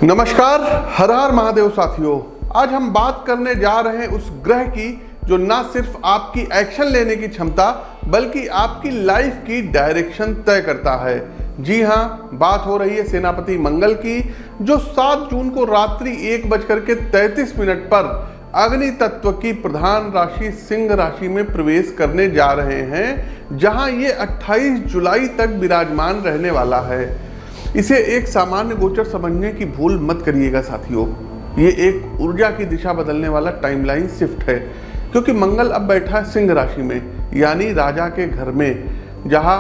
नमस्कार, हर हर महादेव साथियों। आज हम बात करने जा रहे हैं उस ग्रह की जो ना सिर्फ आपकी एक्शन लेने की क्षमता बल्कि आपकी लाइफ की डायरेक्शन तय करता है। जी हाँ, बात हो रही है सेनापति मंगल की, जो 7 जून को रात्रि 1:33 पर अग्नि तत्व की प्रधान राशि सिंह राशि में प्रवेश करने जा रहे हैं, जहां ये 28 जुलाई तक विराजमान रहने वाला है। इसे एक सामान्य गोचर समझने की भूल मत करिएगा साथियों। ये एक ऊर्जा की दिशा बदलने वाला टाइमलाइन शिफ्ट है, क्योंकि मंगल अब बैठा है सिंह राशि में, यानी राजा के घर में, जहां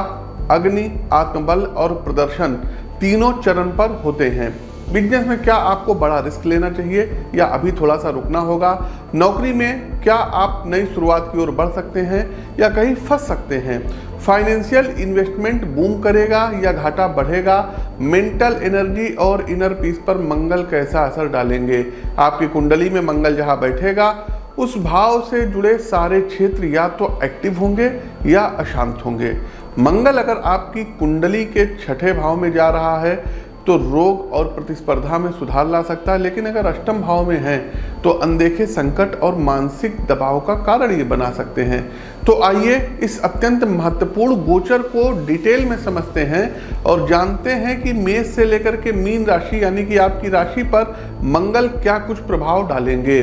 अग्नि, आत्मबल और प्रदर्शन तीनों चरण पर होते हैं। बिजनेस में क्या आपको बड़ा रिस्क लेना चाहिए या अभी थोड़ा सा रुकना होगा? नौकरी में क्या आप नई शुरुआत की ओर बढ़ सकते हैं या कहीं फंस सकते हैं? फाइनेंशियल इन्वेस्टमेंट बूम करेगा या घाटा बढ़ेगा? मेंटल एनर्जी और इनर पीस पर मंगल कैसा असर डालेंगे? आपकी कुंडली में मंगल जहां बैठेगा उस भाव से जुड़े सारे क्षेत्र या तो एक्टिव होंगे या अशांत होंगे। मंगल अगर आपकी कुंडली के 6ठे भाव में जा रहा है तो रोग और प्रतिस्पर्धा में सुधार ला सकता है, लेकिन अगर अष्टम भाव में है तो अनदेखे संकट और मानसिक दबाव का कारण ये बना सकते हैं। तो आइए इस अत्यंत महत्वपूर्ण गोचर को डिटेल में समझते हैं और जानते हैं कि मेष से लेकर के मीन राशि यानी कि आपकी राशि पर मंगल क्या कुछ प्रभाव डालेंगे।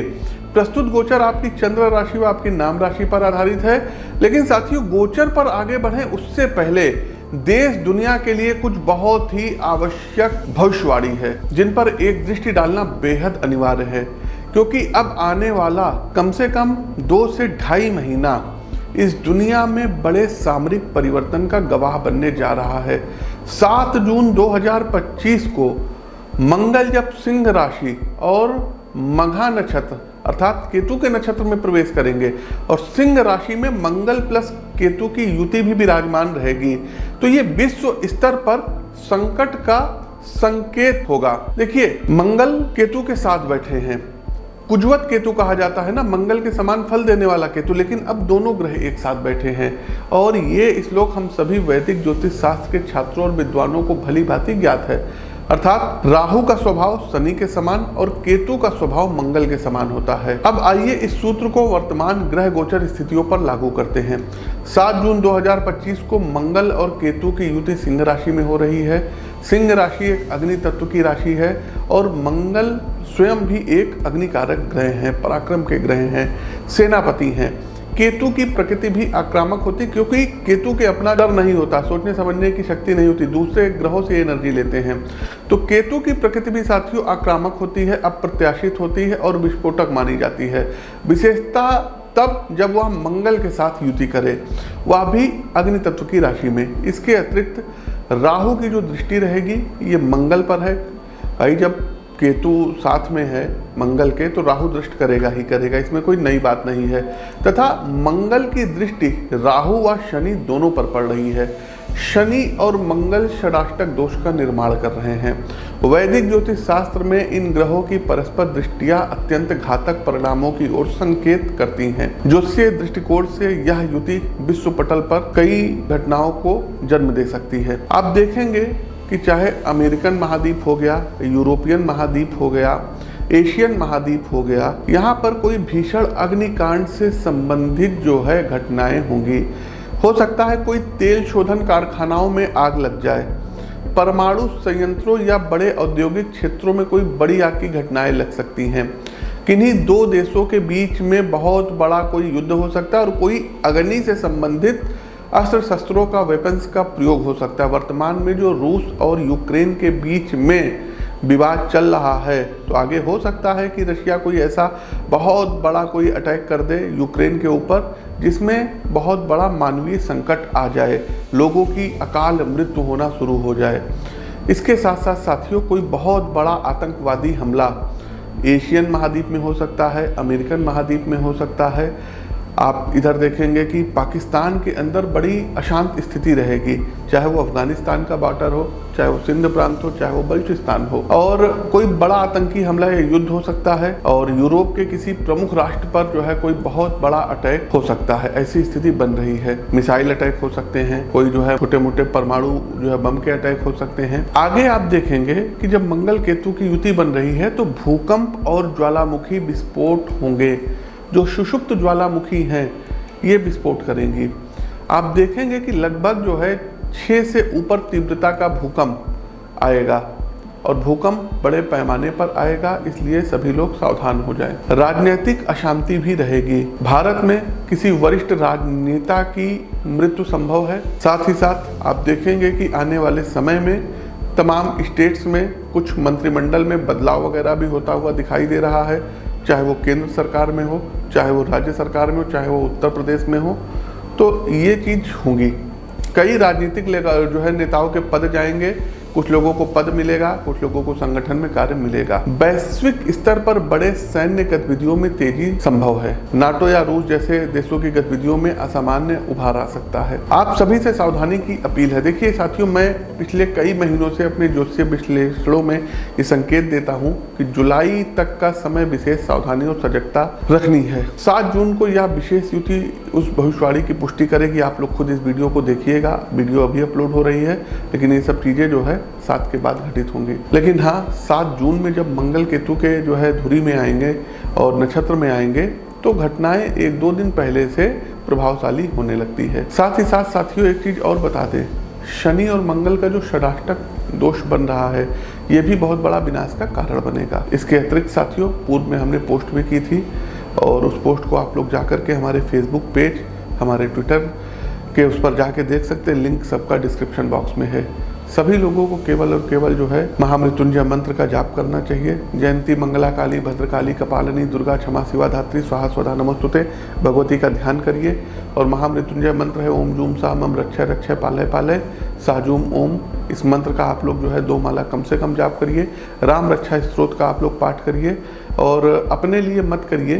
प्रस्तुत गोचर आपकी चंद्र राशि व आपकी नाम राशि पर आधारित है, लेकिन साथियों गोचर पर आगे बढ़े उससे पहले देश दुनिया के लिए कुछ बहुत ही आवश्यक भविष्यवाणी है, जिन पर एक दृष्टि डालना बेहद अनिवार्य है, क्योंकि अब आने वाला कम से कम 2 से ढाई महीना इस दुनिया में बड़े सामरिक परिवर्तन का गवाह बनने जा रहा है। 7 जून 2025 को मंगल जब सिंह राशि और मघा नक्षत्र अर्थात केतु के नक्षत्र में प्रवेश करेंगे और सिंह राशि में मंगल प्लस केतु की युति भी विराजमान रहेगी, तो ये विश्व स्तर पर संकट का संकेत होगा। देखिए, मंगल केतु के साथ बैठे हैं, कुजवत केतु कहा जाता है ना, मंगल के समान फल देने वाला केतु, लेकिन अब दोनों ग्रह एक साथ बैठे हैं और ये श्लोक हम सभी वैदिक ज्योतिष शास्त्र के छात्रों और विद्वानों को भली भांति ज्ञात है। अर्थात राहु का स्वभाव शनि के समान और केतु का स्वभाव मंगल के समान होता है। अब आइए इस सूत्र को वर्तमान ग्रह गोचर स्थितियों पर लागू करते हैं। 7 जून 2025 को मंगल और केतु की युति सिंह राशि में हो रही है। सिंह राशि एक अग्नि तत्व की राशि है और मंगल स्वयं भी एक अग्निकारक ग्रह हैं, पराक्रम के ग्रह हैं, सेनापति हैं। केतु की प्रकृति भी आक्रामक होती, क्योंकि केतु के अपना डर नहीं होता, सोचने समझने की शक्ति नहीं होती, दूसरे ग्रहों से एनर्जी लेते हैं। तो केतु की प्रकृति भी साथियों आक्रामक होती है, अप्रत्याशित होती है और विस्फोटक मानी जाती है। विशेषता तब जब वह मंगल के साथ युति करे, वह भी अग्नि तत्व की राशि में। इसके अतिरिक्त राहु की जो दृष्टि रहेगी ये मंगल पर है। भाई, जब केतु साथ में है मंगल के तो राहु दृष्ट करेगा ही करेगा, इसमें कोई नई बात नहीं है। तथा मंगल की दृष्टि राहु व शनि दोनों पर पड़ रही है। शनि और मंगल षडाष्टक दोष का निर्माण कर रहे हैं। वैदिक ज्योतिष शास्त्र में इन ग्रहों की परस्पर दृष्टियां अत्यंत घातक परिणामों की ओर संकेत करती हैं। ज्योतिषीय दृष्टिकोण से यह युति विश्व पटल पर कई घटनाओं को जन्म दे सकती है। आप देखेंगे कि चाहे अमेरिकन महाद्वीप हो गया, यूरोपियन महाद्वीप हो गया, एशियन महाद्वीप हो गया, यहाँ पर कोई भीषण अग्निकांड से संबंधित जो है घटनाएं होंगी। हो सकता है कोई तेल शोधन कारखानाओं में आग लग जाए, परमाणु संयंत्रों या बड़े औद्योगिक क्षेत्रों में कोई बड़ी आग की घटनाएं लग सकती हैं। किन्हीं 2 देशों के बीच में बहुत बड़ा कोई युद्ध हो सकता है और कोई अग्नि से संबंधित अस्त्र शस्त्रों का वेपन्स का प्रयोग हो सकता है। वर्तमान में जो रूस और यूक्रेन के बीच में विवाद चल रहा है, तो आगे हो सकता है कि रशिया कोई ऐसा बहुत बड़ा कोई अटैक कर दे यूक्रेन के ऊपर, जिसमें बहुत बड़ा मानवीय संकट आ जाए, लोगों की अकाल मृत्यु होना शुरू हो जाए। इसके साथ साथ साथियों कोई बहुत बड़ा आतंकवादी हमला एशियन महाद्वीप में हो सकता है, अमेरिकन महाद्वीप में हो सकता है, आप इधर देखेंगे कि पाकिस्तान के अंदर बड़ी अशांत स्थिति रहेगी, चाहे वो अफगानिस्तान का बॉर्डर हो, चाहे वो सिंध प्रांत हो, चाहे वो बलूचिस्तान हो, और कोई बड़ा आतंकी हमला या युद्ध हो सकता है, और यूरोप के किसी प्रमुख राष्ट्र पर जो है कोई बहुत बड़ा अटैक हो सकता है। ऐसी स्थिति बन रही है। मिसाइल अटैक हो सकते हैं, कोई जो है छोटे मोटे परमाणु जो है बम के अटैक हो सकते हैं। आगे आप देखेंगे कि जब मंगल केतु की युति बन रही है तो भूकंप और ज्वालामुखी विस्फोट होंगे। जो सुषुप्त ज्वालामुखी हैं ये विस्फोट करेंगी। आप देखेंगे कि लगभग जो है 6 से ऊपर तीव्रता का भूकंप आएगा, और भूकंप बड़े पैमाने पर आएगा, इसलिए सभी लोग सावधान हो जाएं। राजनीतिक अशांति भी रहेगी। भारत में किसी वरिष्ठ राजनेता की मृत्यु संभव है। साथ ही साथ आप देखेंगे कि आने वाले समय में तमाम स्टेट्स में कुछ मंत्रिमंडल में बदलाव वगैरह भी होता हुआ दिखाई दे रहा है, चाहे वो केंद्र सरकार में हो, चाहे वो राज्य सरकार में हो, चाहे वो उत्तर प्रदेश में हो, तो ये चीज होगी। कई राजनीतिक जो है नेताओं के पद जाएंगे, कुछ लोगों को पद मिलेगा, कुछ लोगों को संगठन में कार्य मिलेगा। वैश्विक स्तर पर बड़े सैन्य गतिविधियों में तेजी संभव है। नाटो या रूस जैसे देशों की गतिविधियों में असामान्य उभार आ सकता है। आप सभी से सावधानी की अपील है। देखिए साथियों, मैं पिछले कई महीनों से अपने ज्योतिषीय विश्लेषणों में ये संकेत देता हूँ कि जुलाई तक का समय विशेष सावधानी और सजगता रखनी है। 7 जून को यह विशेष युति उस भविष्यवाणी की पुष्टि करेगी। आप लोग खुद इस वीडियो को देखिएगा, वीडियो अभी अपलोड हो रही है, लेकिन ये सब चीजें जो है 7 के बाद घटित होंगी। लेकिन हाँ, 7 जून में जब मंगल केतु के जो है धुरी में आएंगे और नक्षत्र में आएंगे तो घटनाएं 1-2 दिन पहले से प्रभावशाली होने लगती है। साथ ही साथ साथियों एक चीज और बता दें, शनि और मंगल का जो षडाष्टक दोष बन रहा है ये भी बहुत बड़ा विनाश का कारण बनेगा। इसके अतिरिक्त साथियों पूर्व में हमने पोस्ट भी की थी, और उस पोस्ट को आप लोग जाकर के हमारे फेसबुक पेज, हमारे ट्विटर के उस पर जाके देख सकते हैं। लिंक सबका डिस्क्रिप्शन बॉक्स में है। सभी लोगों को केवल और केवल जो है महामृत्युंजय मंत्र का जाप करना चाहिए। जयंती मंगला काली भद्रकाली कपालिनी दुर्गा क्षमा शिवा धात्री स्वाहा स्वधा नमस्तुते भगवती का ध्यान करिए। और महामृत्युंजय मंत्र है ओम जूम सा मम रक्षय रक्षय पालय पालय साजूम ओम। इस मंत्र का आप लोग जो है 2 माला कम से कम जाप करिए। राम रक्षा स्त्रोत का आप लोग पाठ करिए, और अपने लिए मत करिए,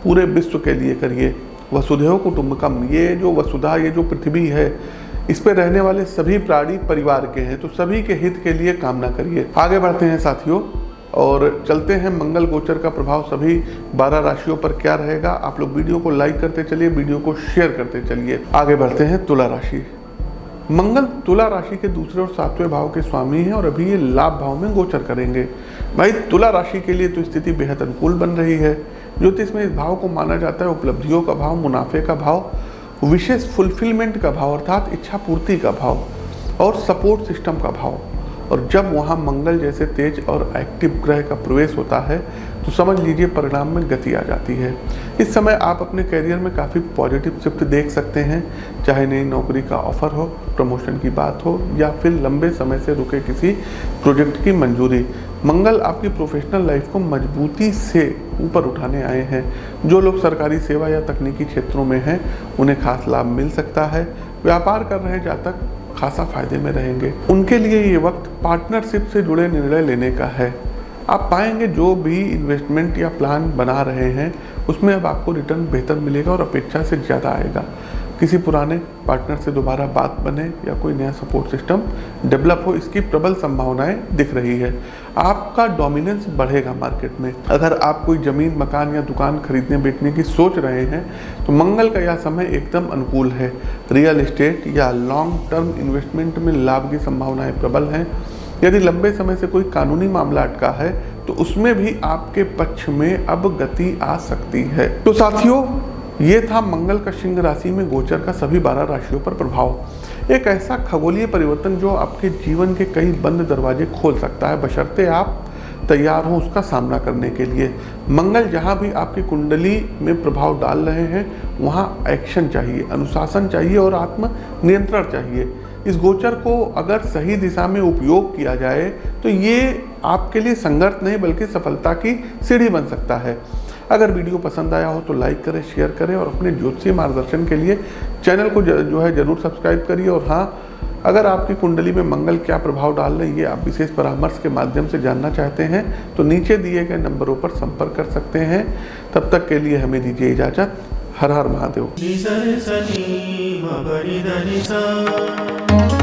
पूरे विश्व के लिए करिए। वसुधैव कुटुंबकम, ये जो वसुधा, ये जो पृथ्वी है, इस पे रहने वाले सभी प्राणी परिवार के हैं, तो सभी के हित के लिए कामना करिए। आगे बढ़ते हैं साथियों और चलते हैं मंगल गोचर का प्रभाव सभी 12 राशियों पर क्या रहेगा। आप लोग वीडियो को लाइक करते चलिए, वीडियो को शेयर करते चलिए। आगे बढ़ते हैं तुला राशि। मंगल तुला राशि के दूसरे और 7वें भाव के स्वामी हैं और अभी ये लाभ भाव में गोचर करेंगे। भाई तुला राशि के लिए तो स्थिति बेहद अनुकूल बन रही है। ज्योतिष में इस भाव को माना जाता है उपलब्धियों का भाव, मुनाफे का भाव, विशेष फुलफिलमेंट का भाव अर्थात इच्छा पूर्ति का भाव, और सपोर्ट सिस्टम का भाव। और जब वहाँ मंगल जैसे तेज और एक्टिव ग्रह का प्रवेश होता है तो समझ लीजिए परिणाम में गति आ जाती है। इस समय आप अपने करियर में काफ़ी पॉजिटिव शिफ्ट देख सकते हैं, चाहे नई नौकरी का ऑफर हो, प्रमोशन की बात हो, या फिर लंबे समय से रुके किसी प्रोजेक्ट की मंजूरी। मंगल आपकी प्रोफेशनल लाइफ को मजबूती से ऊपर उठाने आए हैं। जो लोग सरकारी सेवा या तकनीकी क्षेत्रों में हैं उन्हें खास लाभ मिल सकता है। व्यापार कर रहे जातक खासा फायदे में रहेंगे। उनके लिए ये वक्त पार्टनरशिप से जुड़े निर्णय लेने का है। आप पाएंगे जो भी इन्वेस्टमेंट या प्लान बना रहे हैं उसमें अब आपको रिटर्न बेहतर मिलेगा और अपेक्षा से ज़्यादा आएगा। किसी पुराने पार्टनर से दोबारा बात बने या कोई नया सपोर्ट सिस्टम डेवलप हो, इसकी प्रबल संभावनाएं दिख रही है। आपका डोमिनेंस बढ़ेगा मार्केट में। अगर आप कोई ज़मीन, मकान या दुकान खरीदने बेचने की सोच रहे हैं तो मंगल का यह समय एकदम अनुकूल है। रियल एस्टेट या लॉन्ग टर्म इन्वेस्टमेंट में लाभ की संभावनाएं प्रबल हैं। यदि लंबे समय से कोई कानूनी मामला अटका है तो उसमें भी आपके पक्ष में अब गति आ सकती है। तो साथियों, ये था मंगल का सिंह राशि में गोचर का सभी 12 राशियों पर प्रभाव। एक ऐसा खगोलीय परिवर्तन जो आपके जीवन के कई बंद दरवाजे खोल सकता है, बशर्ते आप तैयार हो उसका सामना करने के लिए। मंगल जहाँ भी आपकी कुंडली में प्रभाव डाल रहे हैं वहाँ एक्शन चाहिए, अनुशासन चाहिए और आत्म नियंत्रण चाहिए। इस गोचर को अगर सही दिशा में उपयोग किया जाए तो ये आपके लिए संघर्ष नहीं बल्कि सफलता की सीढ़ी बन सकता है। अगर वीडियो पसंद आया हो तो लाइक करें, शेयर करें और अपने ज्योतिषीय मार्गदर्शन के लिए चैनल को जो है जरूर सब्सक्राइब करिए। और हाँ, अगर आपकी कुंडली में मंगल क्या प्रभाव डाल रही है ये आप विशेष परामर्श के माध्यम से जानना चाहते हैं तो नीचे दिए गए नंबरों पर संपर्क कर सकते हैं। तब तक के लिए हमें दीजिए इजाज़त। हर हर महादेव। नि सा रे सा नि म ग रि ध नि सा।